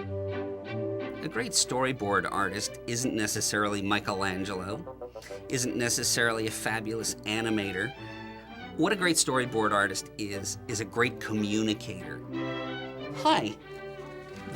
A great storyboard artist isn't necessarily Michelangelo, isn't necessarily a fabulous animator. What a great storyboard artist is a great communicator. Hi,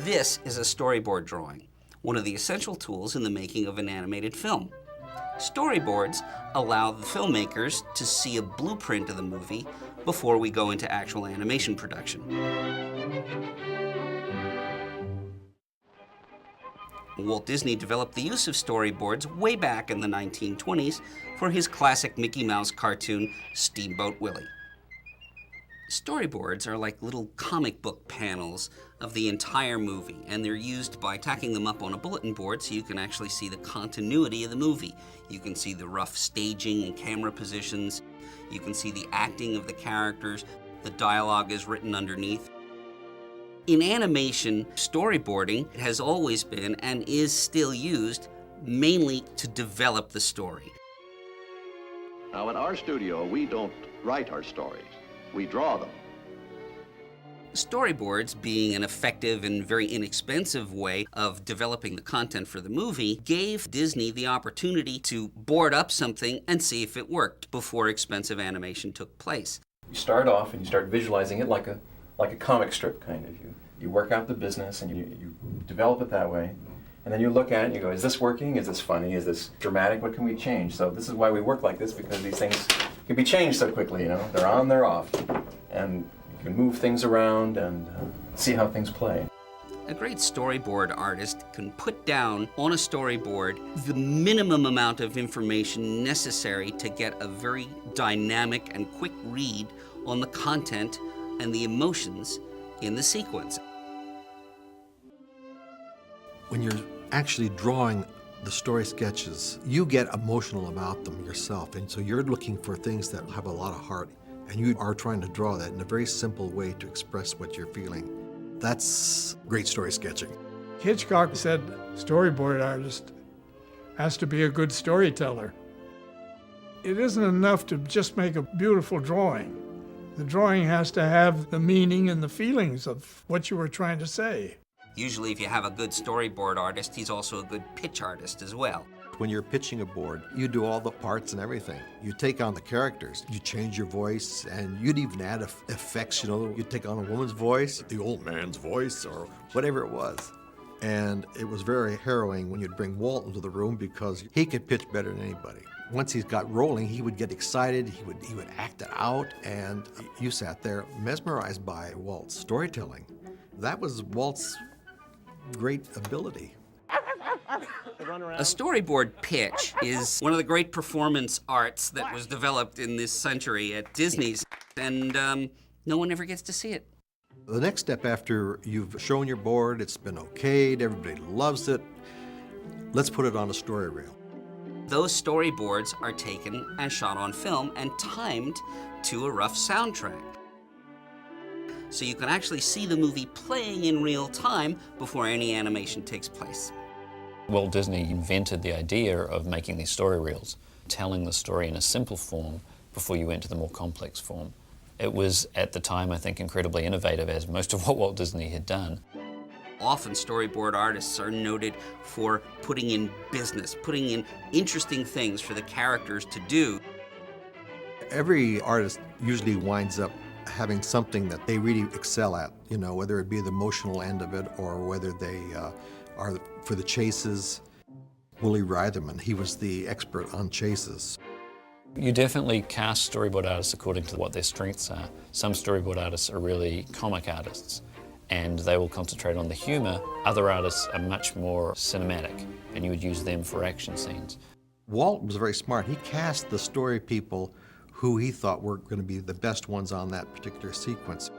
this is a storyboard drawing, one of the essential tools in the making of an animated film. Storyboards allow the filmmakers to see a blueprint of the movie before we go into actual animation production. Walt Disney developed the use of storyboards way back in the 1920s for his classic Mickey Mouse cartoon, Steamboat Willie. Storyboards are like little comic book panels of the entire movie, and they're used by tacking them up on a bulletin board so you can actually see the continuity of the movie. You can see the rough staging and camera positions. You can see the acting of the characters. The dialogue is written underneath. In animation, storyboarding has always been and is still used mainly to develop the story. Now, in our studio, we don't write our stories. We draw them. Storyboards, being an effective and very inexpensive way of developing the content for the movie, gave Disney the opportunity to board up something and see if it worked before expensive animation took place. You start off and you start visualizing it like a comic strip, kind of. You work out the business and you develop it that way. And then you look at it and you go, is this working? Is this funny? Is this dramatic? What can we change? So this is why we work like this, because these things can be changed so quickly, you know? They're on, they're off. And you can move things around and see how things play. A great storyboard artist can put down on a storyboard the minimum amount of information necessary to get a very dynamic and quick read on the content and the emotions in the sequence. When you're actually drawing the story sketches, you get emotional about them yourself, and so you're looking for things that have a lot of heart, and you are trying to draw that in a very simple way to express what you're feeling. That's great story sketching. Hitchcock said storyboard artist has to be a good storyteller. It isn't enough to just make a beautiful drawing. The drawing has to have the meaning and the feelings of what you were trying to say. Usually if you have a good storyboard artist, he's also a good pitch artist as well. When you're pitching a board, you do all the parts and everything. You take on the characters, you change your voice, and you'd even add effects, you know. You'd take on a woman's voice, the old man's voice, or whatever it was. And it was very harrowing when you'd bring Walt into the room because he could pitch better than anybody. Once he's got rolling, he would get excited, he would act it out, and you sat there mesmerized by Walt's storytelling. That was Walt's great ability. A storyboard pitch is one of the great performance arts that was developed in this century at Disney's, and no one ever gets to see it. The next step after you've shown your board, it's been okayed, everybody loves it, let's put it on a story reel. Those storyboards are taken and shot on film and timed to a rough soundtrack. So you can actually see the movie playing in real time before any animation takes place. Walt Disney invented the idea of making these story reels, telling the story in a simple form before you went to the more complex form. It was, at the time, I think, incredibly innovative, as most of what Walt Disney had done. Often storyboard artists are noted for putting in business, putting in interesting things for the characters to do. Every artist usually winds up having something that they really excel at, you know, whether it be the emotional end of it or whether they are for the chases. Willie Reitherman, he was the expert on chases. You definitely cast storyboard artists according to what their strengths are. Some storyboard artists are really comic artists, and they will concentrate on the humor. Other artists are much more cinematic, and you would use them for action scenes. Walt was very smart. He cast the story people who he thought were going to be the best ones on that particular sequence.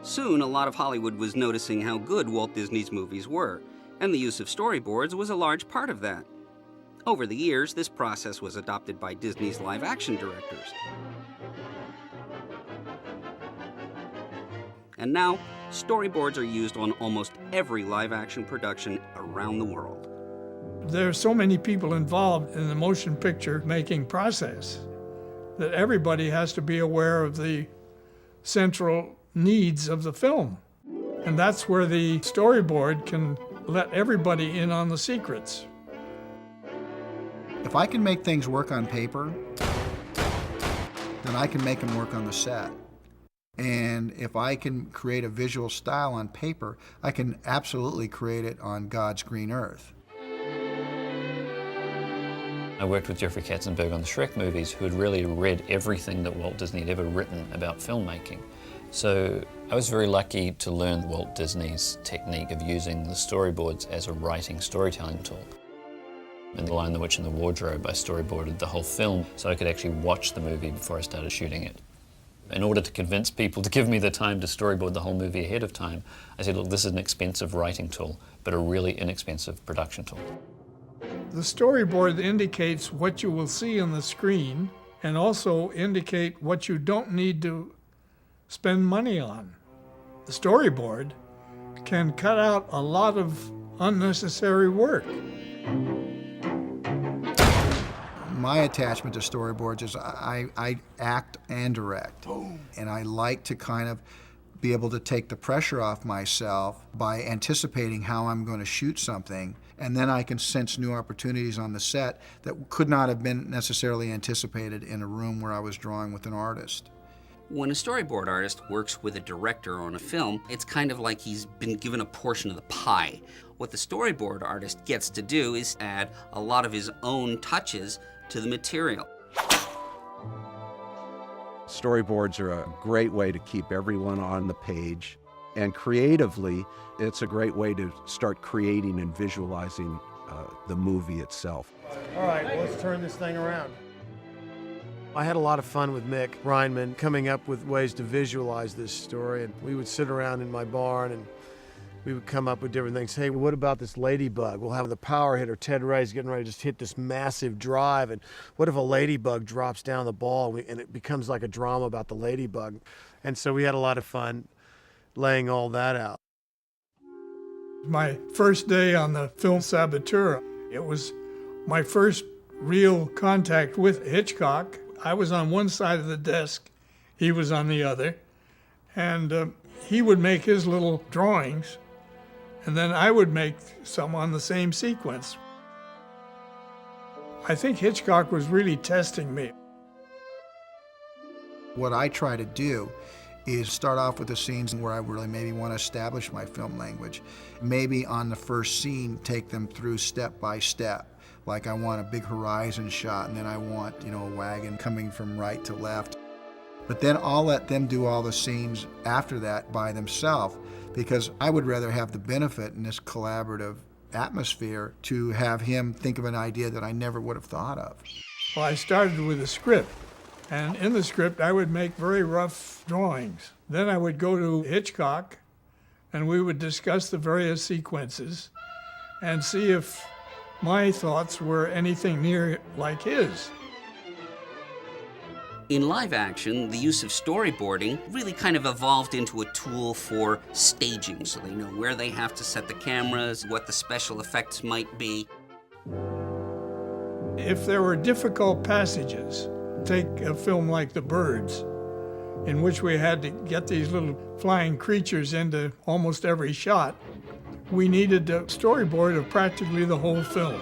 Soon, a lot of Hollywood was noticing how good Walt Disney's movies were, and the use of storyboards was a large part of that. Over the years, this process was adopted by Disney's live-action directors. And now, storyboards are used on almost every live-action production around the world. There are so many people involved in the motion picture making process that everybody has to be aware of the central needs of the film. And that's where the storyboard can let everybody in on the secrets. If I can make things work on paper, then I can make them work on the set. And if I can create a visual style on paper, I can absolutely create it on God's green earth. I worked with Jeffrey Katzenberg on the Shrek movies, who had really read everything that Walt Disney had ever written about filmmaking. So I was very lucky to learn Walt Disney's technique of using the storyboards as a writing storytelling tool. In The Lion, the Witch and the Wardrobe, I storyboarded the whole film so I could actually watch the movie before I started shooting it. In order to convince people to give me the time to storyboard the whole movie ahead of time, I said, look, this is an expensive writing tool, but a really inexpensive production tool. The storyboard indicates what you will see on the screen and also indicate what you don't need to spend money on. The storyboard can cut out a lot of unnecessary work. My attachment to storyboards is I act and direct. And I like to kind of be able to take the pressure off myself by anticipating how I'm going to shoot something, and then I can sense new opportunities on the set that could not have been necessarily anticipated in a room where I was drawing with an artist. When a storyboard artist works with a director on a film, it's kind of like he's been given a portion of the pie. What the storyboard artist gets to do is add a lot of his own touches to the material. Storyboards are a great way to keep everyone on the page, and creatively, it's a great way to start creating and visualizing the movie itself. All right, let's turn this thing around. I had a lot of fun with Mick Reinman coming up with ways to visualize this story, and we would sit around in my barn and we would come up with different things. Hey, what about this ladybug? We'll have the power hitter, Ted Ray's getting ready to just hit this massive drive, and what if a ladybug drops down the ball and it becomes like a drama about the ladybug? And so we had a lot of fun laying all that out. My first day on the film Saboteur, it was my first real contact with Hitchcock. I was on one side of the desk, he was on the other, and he would make his little drawings, and then I would make some on the same sequence. I think Hitchcock was really testing me. What I try to do is start off with the scenes where I really maybe want to establish my film language. Maybe on the first scene, take them through step by step. Like I want a big horizon shot, and then I want, a wagon coming from right to left. But then I'll let them do all the scenes after that by themselves, because I would rather have the benefit in this collaborative atmosphere to have him think of an idea that I never would have thought of. Well, I started with a script, and in the script I would make very rough drawings. Then I would go to Hitchcock, and we would discuss the various sequences and see if my thoughts were anything near like his. In live action, the use of storyboarding really kind of evolved into a tool for staging, so they know where they have to set the cameras, what the special effects might be. If there were difficult passages, take a film like The Birds, in which we had to get these little flying creatures into almost every shot, we needed a storyboard of practically the whole film.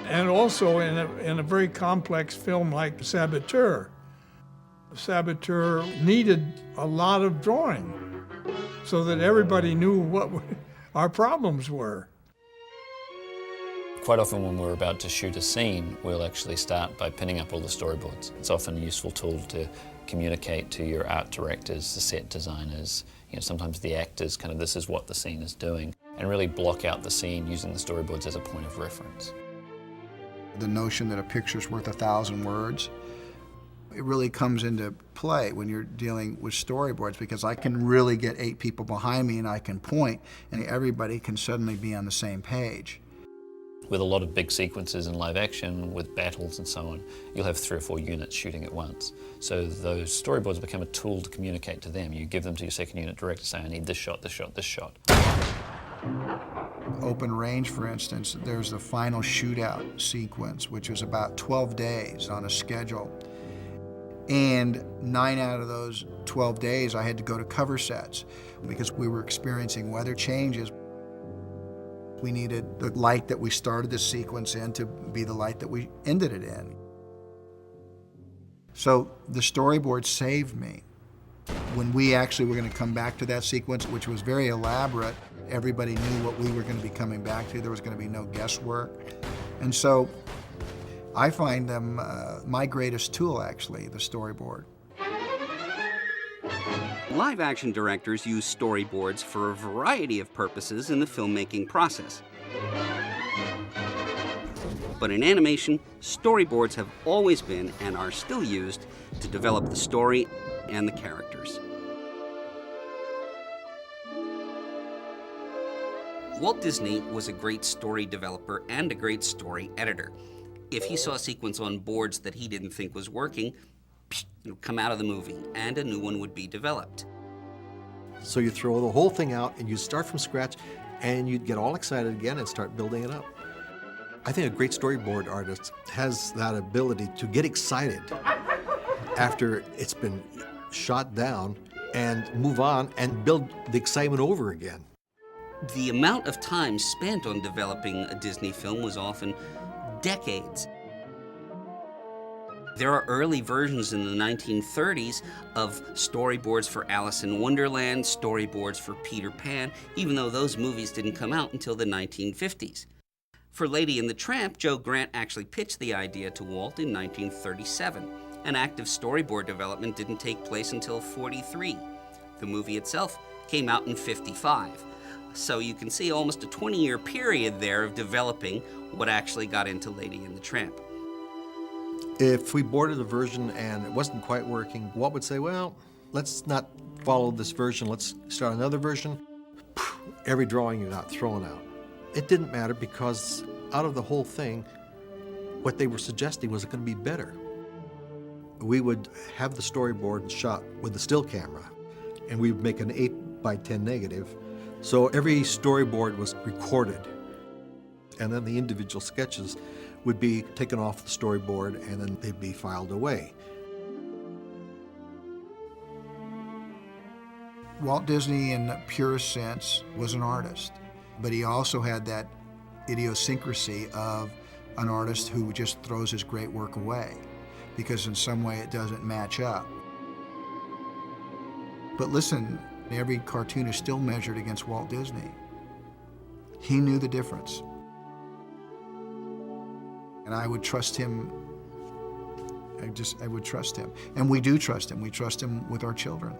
And also in a very complex film like Saboteur. Saboteur needed a lot of drawing so that everybody knew what our problems were. Quite often when we're about to shoot a scene, we'll actually start by pinning up all the storyboards. It's often a useful tool to communicate to your art directors, the set designers, sometimes the actors, kind of this is what the scene is doing, and really block out the scene using the storyboards as a point of reference. The notion that a picture's worth 1,000 words, it really comes into play when you're dealing with storyboards, because I can really get 8 people behind me and I can point, and everybody can suddenly be on the same page. With a lot of big sequences in live action, with battles and so on, you'll have 3 or 4 units shooting at once. So those storyboards become a tool to communicate to them. You give them to your second unit director, say, I need this shot, this shot, this shot. Open Range, for instance, there's the final shootout sequence, which was about 12 days on a schedule. And 9 out of those 12 days, I had to go to cover sets because we were experiencing weather changes. We needed the light that we started the sequence in to be the light that we ended it in. So the storyboard saved me. When we actually were going to come back to that sequence, which was very elaborate, everybody knew what we were going to be coming back to. There was going to be no guesswork. And so I find them my greatest tool, actually, the storyboard. Live-action directors use storyboards for a variety of purposes in the filmmaking process. But in animation, storyboards have always been and are still used to develop the story and the characters. Walt Disney was a great story developer and a great story editor. If he saw a sequence on boards that he didn't think was working, it would come out of the movie and a new one would be developed. So you throw the whole thing out and you start from scratch and you'd get all excited again and start building it up. I think a great storyboard artist has that ability to get excited after it's been shot down and move on and build the excitement over again. The amount of time spent on developing a Disney film was often decades. There are early versions in the 1930s of storyboards for Alice in Wonderland, storyboards for Peter Pan, even though those movies didn't come out until the 1950s. For Lady and the Tramp, Joe Grant actually pitched the idea to Walt in 1937. An active storyboard development didn't take place until 43. The movie itself came out in 55. So you can see almost a 20-year period there of developing what actually got into Lady and the Tramp. If we boarded a version and it wasn't quite working, Walt would say, well, let's not follow this version, let's start another version. Every drawing you got thrown out. It didn't matter because out of the whole thing, what they were suggesting was going to be better. We would have the storyboard shot with a still camera, and we would make an 8x10 negative. So every storyboard was recorded, and then the individual sketches would be taken off the storyboard and then they'd be filed away. Walt Disney, in the purest sense, was an artist, but he also had that idiosyncrasy of an artist who just throws his great work away because in some way it doesn't match up. But listen, every cartoon is still measured against Walt Disney. He knew the difference. And I would trust him. I would trust him. And we do trust him. We trust him with our children.